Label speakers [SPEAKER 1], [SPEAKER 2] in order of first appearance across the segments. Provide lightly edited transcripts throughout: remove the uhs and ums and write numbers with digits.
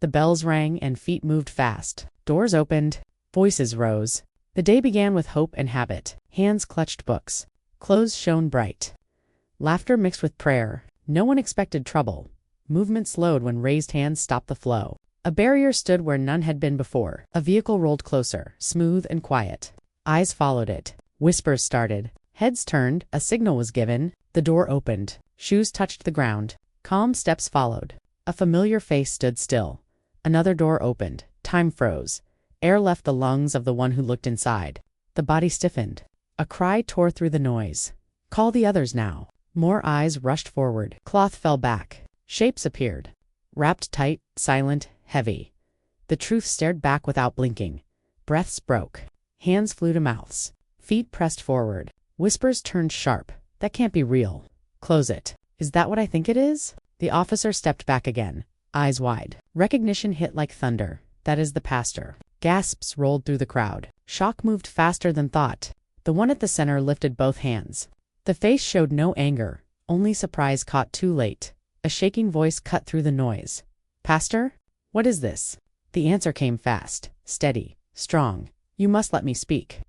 [SPEAKER 1] The bells rang and feet moved fast. Doors opened. Voices rose. The day began with hope and habit. Hands clutched books. Clothes shone bright. Laughter mixed with prayer. No one expected trouble. Movement slowed when raised hands stopped the flow. A barrier stood where none had been before. A vehicle rolled closer, smooth and quiet. Eyes followed it. Whispers started. Heads turned. A signal was given. The door opened. Shoes touched the ground. Calm steps followed. A familiar face stood still. Another door opened. Time froze. Air left the lungs of the one who looked inside. The body stiffened. A cry tore through the noise. Call the others now. More eyes rushed forward. Cloth fell back. Shapes appeared. Wrapped tight, silent, heavy. The truth stared back without blinking. Breaths broke. Hands flew to mouths. Feet pressed forward. Whispers turned sharp. That can't be real. Close it. Is that what I think it is? The officer stepped back again, eyes wide. Recognition hit like thunder. That is the pastor. Gasps rolled through the crowd. Shock moved faster than thought. The one at the center lifted both hands. The face showed no anger, only surprise caught too late. A shaking voice cut through the noise. Pastor? What is this? The answer came fast, steady, strong. You must let me speak.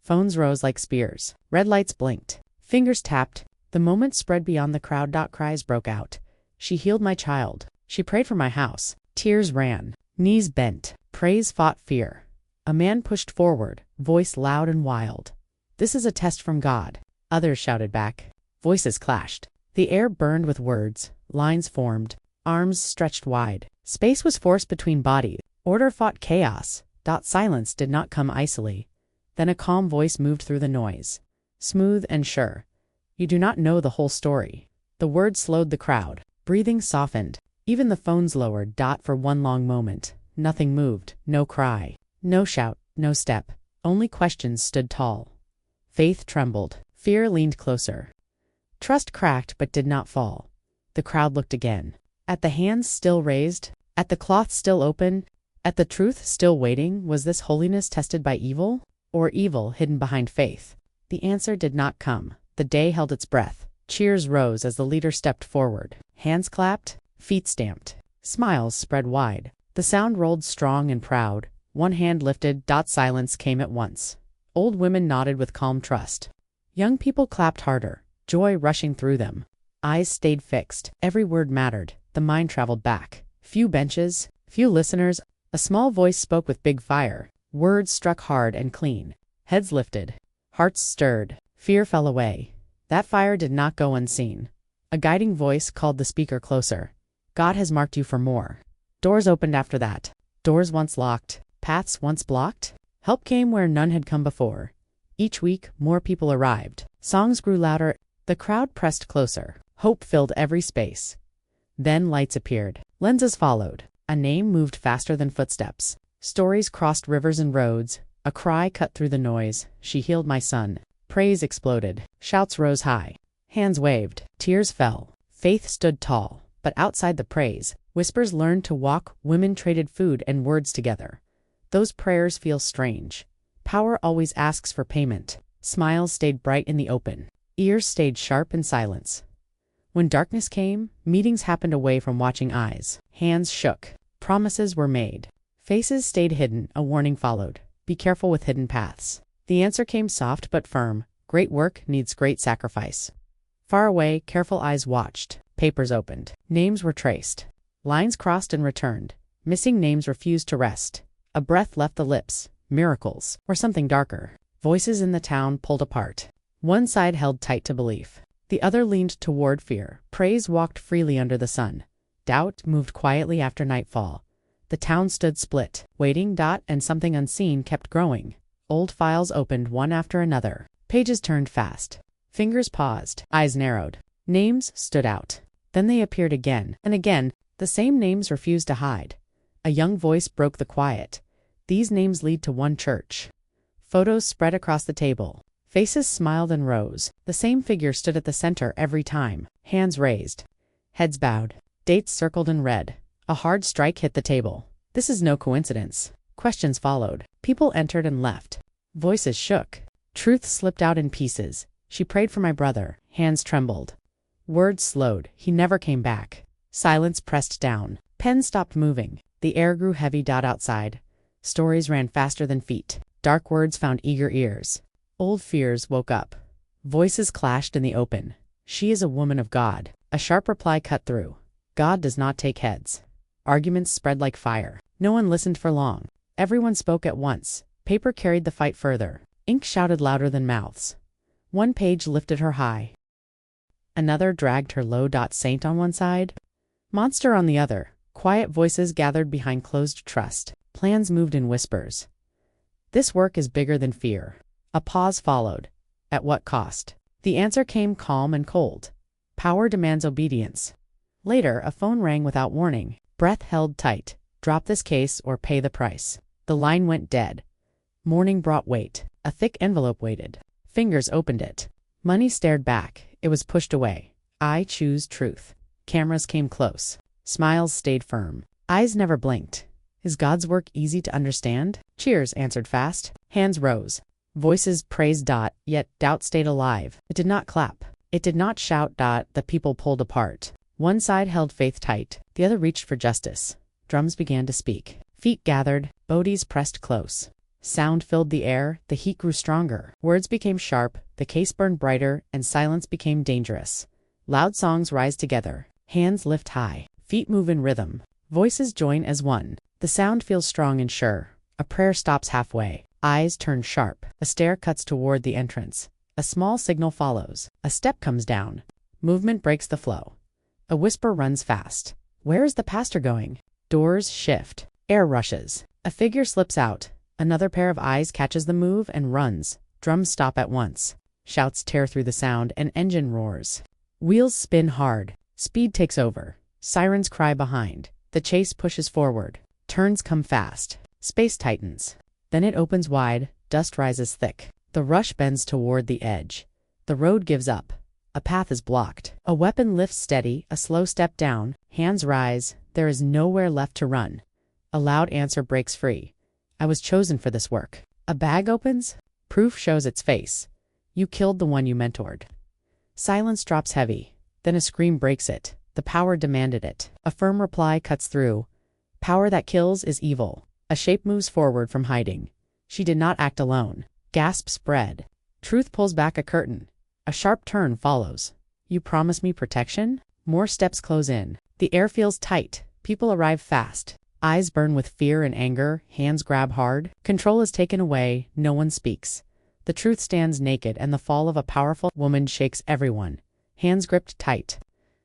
[SPEAKER 1] Phones rose like spears. Red lights blinked. Fingers tapped. The moment spread beyond the crowd. Cries broke out. She healed my child. She prayed for my house. Tears ran. Knees bent. Praise fought fear. A man pushed forward, voice loud and wild. This is a test from God. Others shouted back. Voices clashed. The air burned with words. Lines formed. Arms stretched wide. Space was forced between bodies. Order fought chaos. Silence did not come icily. Then a calm voice moved through the noise. Smooth and sure. You do not know the whole story. The words slowed the crowd. Breathing softened. Even the phones lowered. For one long moment. Nothing moved. No cry. No shout. No step. Only questions stood tall. Faith trembled. Fear leaned closer. Trust cracked but did not fall. The crowd looked again. At the hands still raised. At the cloth still open. At the truth still waiting. Was this holiness tested by evil? Or evil hidden behind faith? The answer did not come. The day held its breath. Cheers rose as the leader stepped forward. Hands clapped. Feet stamped. Smiles spread wide. The sound rolled strong and proud. One hand lifted. Silence came at once. Old women nodded with calm trust. Young people clapped harder, joy rushing through them. Eyes stayed fixed. Every word mattered. The mind traveled back. Few benches, few listeners. A small voice spoke with big fire. Words struck hard and clean. Heads lifted. Hearts stirred. Fear fell away. That fire did not go unseen. A guiding voice called the speaker closer. God has marked you for more. Doors opened after that. Doors once locked. Paths once blocked. Help came where none had come before. Each week, more people arrived. Songs grew louder. The crowd pressed closer. Hope filled every space. Then lights appeared. Lenses followed. A name moved faster than footsteps. Stories crossed rivers and roads. A cry cut through the noise. She healed my son. Praise exploded. Shouts rose high. Hands waved. Tears fell. Faith stood tall. But outside the praise, whispers learned to walk. Women traded food and words together. Those prayers feel strange. Power always asks for payment. Smiles stayed bright in the open. Ears stayed sharp in silence. When darkness came, meetings happened away from watching eyes. Hands shook. Promises were made. Faces stayed hidden. A warning followed. Be careful with hidden paths. The answer came soft but firm. Great work needs great sacrifice. Far away, careful eyes watched. Papers opened. Names were traced. Lines crossed and returned. Missing names refused to rest. A breath left the lips. Miracles, or something darker. Voices in the town pulled apart. One side held tight to belief. The other leaned toward fear. Praise walked freely under the sun. Doubt moved quietly after nightfall. The town stood split, waiting. And something unseen kept growing. Old files opened one after another. Pages turned fast. Fingers paused. Eyes narrowed. Names stood out. Then they appeared again and again. The same names refused to hide. A young voice broke the quiet. These names lead to one church. Photos spread across the table. Faces smiled and rose. The same figure stood at the center every time. Hands raised. Heads bowed. Dates circled in red. A hard strike hit the table. This is no coincidence. Questions followed. People entered and left. Voices shook. Truth slipped out in pieces. She prayed for my brother. Hands trembled. Words slowed. He never came back. Silence pressed down. Pen stopped moving. The air grew heavy. Outside, stories ran faster than feet. Dark words found eager ears. Old fears woke up. Voices clashed in the open. She is a woman of God. A sharp reply cut through. God does not take heads. Arguments spread like fire. No one listened for long. Everyone spoke at once. Paper carried the fight further. Ink shouted louder than mouths. One page lifted her high. Another dragged her low. Saint on one side, monster on the other. Quiet voices gathered behind closed trust. Plans moved in whispers. This work is bigger than fear. A pause followed. At what cost? The answer came calm and cold. Power demands obedience. Later, a phone rang without warning. Breath held tight. Drop this case or pay the price. The line went dead. Morning brought weight. A thick envelope waited. Fingers opened it. Money stared back. It was pushed away. I choose truth. Cameras came close. Smiles stayed firm. Eyes never blinked. Is God's work easy to understand? Cheers answered fast. Hands rose. Voices praised. Yet doubt stayed alive. It did not clap. It did not shout. The people pulled apart. One side held faith tight. The other reached for justice. Drums began to speak. Feet gathered. Bodies pressed close. Sound filled the air. The heat grew stronger. Words became sharp. The case burned brighter, and silence became dangerous. Loud songs rise together. Hands lift high. Feet move in rhythm. Voices join as one. The sound feels strong and sure. A prayer stops halfway. Eyes turn sharp. A stare cuts toward the entrance. A small signal follows. A step comes down. Movement breaks the flow. A whisper runs fast. Where is the pastor going? Doors shift. Air rushes. A figure slips out. Another pair of eyes catches the move and runs. Drums stop at once. Shouts tear through the sound. An engine roars. Wheels spin hard. Speed takes over. Sirens cry behind. The chase pushes forward. Turns come fast. Space tightens. Then it opens wide. Dust rises thick. The rush bends toward the edge. The road gives up. A path is blocked. A weapon lifts steady. A slow step down. Hands rise. There is nowhere left to run. A loud answer breaks free. I was chosen for this work. A bag opens. Proof shows its face. You killed the one you mentored. Silence drops heavy. Then a scream breaks it. The power demanded it. A firm reply cuts through. Power that kills is evil. A shape moves forward from hiding. She did not act alone. Gasps spread. Truth pulls back a curtain. A sharp turn follows. You promise me protection? More steps close in. The air feels tight. People arrive fast. Eyes burn with fear and anger. Hands grab hard. Control is taken away. No one speaks. The truth stands naked, and the fall of a powerful woman shakes everyone. Hands gripped tight.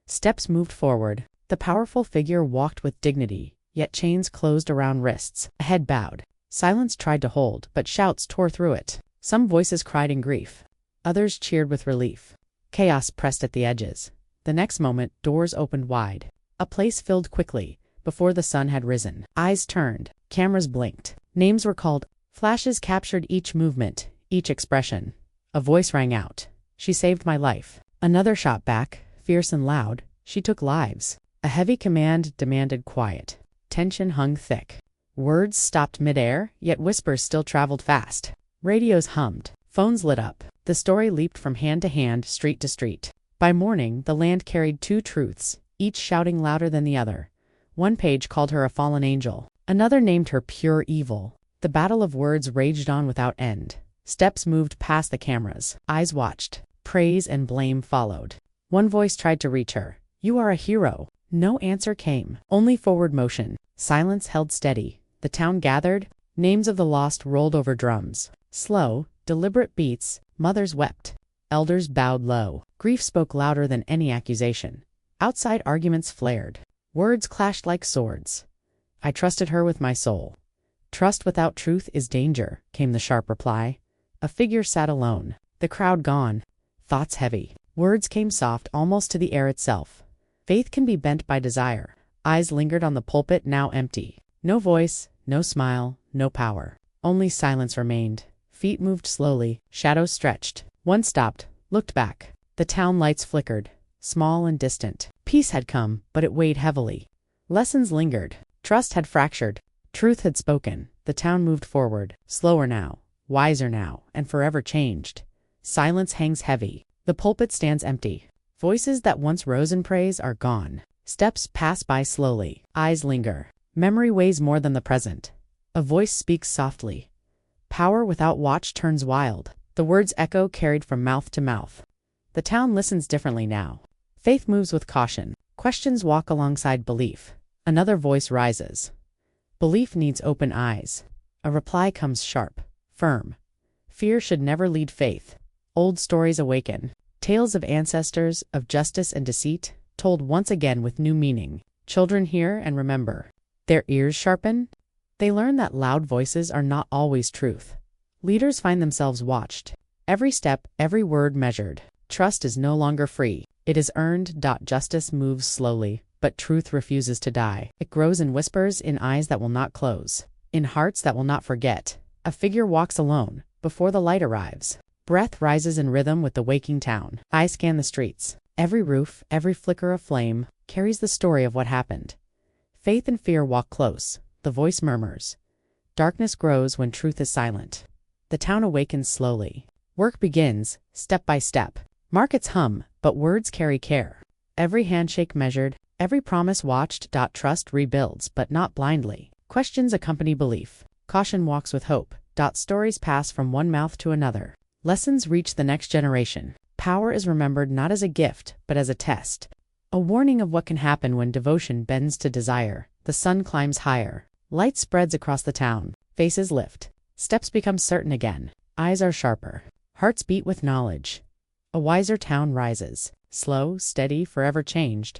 [SPEAKER 1] Steps moved forward. The powerful figure walked with dignity, yet chains closed around wrists. A head bowed. Silence tried to hold, but shouts tore through it. Some voices cried in grief. Others cheered with relief. Chaos pressed at the edges. The next moment, doors opened wide. A place filled quickly, before the sun had risen. Eyes turned. Cameras blinked. Names were called. Flashes captured each movement, each expression. A voice rang out. She saved my life. Another shot back, fierce and loud. She took lives. A heavy command demanded quiet. Tension hung thick. Words stopped midair, yet whispers still traveled fast. Radios hummed. Phones lit up. The story leaped from hand to hand, street to street. By morning, the land carried two truths, each shouting louder than the other. One page called her a fallen angel. Another named her pure evil. The battle of words raged on without end. Steps moved past the cameras. Eyes watched. Praise and blame followed. One voice tried to reach her. You are a hero. No answer came. Only forward motion. Silence held steady. The town gathered. Names of the lost rolled over drums. Slow, deliberate beats. Mothers wept. Elders bowed low. Grief spoke louder than any accusation. Outside arguments flared. Words clashed like swords. I trusted her with my soul. Trust without truth is danger, came the sharp reply. A figure sat alone. The crowd gone. Thoughts heavy. Words came soft, almost to the air itself. Faith can be bent by desire. Eyes lingered on the pulpit, now empty. No voice, no smile, no power. Only silence remained. Feet moved slowly. Shadows stretched. One stopped, looked back. The town lights flickered, small and distant. Peace had come, but it weighed heavily. Lessons lingered. Trust had fractured. Truth had spoken. The town moved forward, slower now, wiser now, and forever changed. Silence hangs heavy. The pulpit stands empty. Voices that once rose in praise are gone. Steps pass by slowly. Eyes linger. Memory weighs more than the present. A voice speaks softly. Power without watch turns wild. The words echo carried from mouth to mouth. The town listens differently now. Faith moves with caution. Questions walk alongside belief. Another voice rises. Belief needs open eyes. A reply comes sharp, firm. Fear should never lead faith. Old stories awaken. Tales of ancestors, of justice and deceit, told once again with new meaning. Children hear and remember. Their ears sharpen. They learn that loud voices are not always truth. Leaders find themselves watched. Every step, every word measured. Trust is no longer free. It is earned. Justice moves slowly, but truth refuses to die. It grows in whispers, in eyes that will not close, in hearts that will not forget. A figure walks alone, before the light arrives. Breath rises in rhythm with the waking town. Eyes scan the streets. Every roof, every flicker of flame, carries the story of what happened. Faith and fear walk close. The voice murmurs. Darkness grows when truth is silent. The town awakens slowly. Work begins, step by step. Markets hum, but words carry care. Every handshake measured, every promise watched. Trust rebuilds, but not blindly. Questions accompany belief. Caution walks with hope. Stories pass from one mouth to another. Lessons reach the next generation. Power is remembered not as a gift, but as a test. A warning of what can happen when devotion bends to desire. The sun climbs higher. Light spreads across the town. Faces lift. Steps become certain again. Eyes are sharper. Hearts beat with knowledge. A wiser town rises. Slow, steady, forever changed.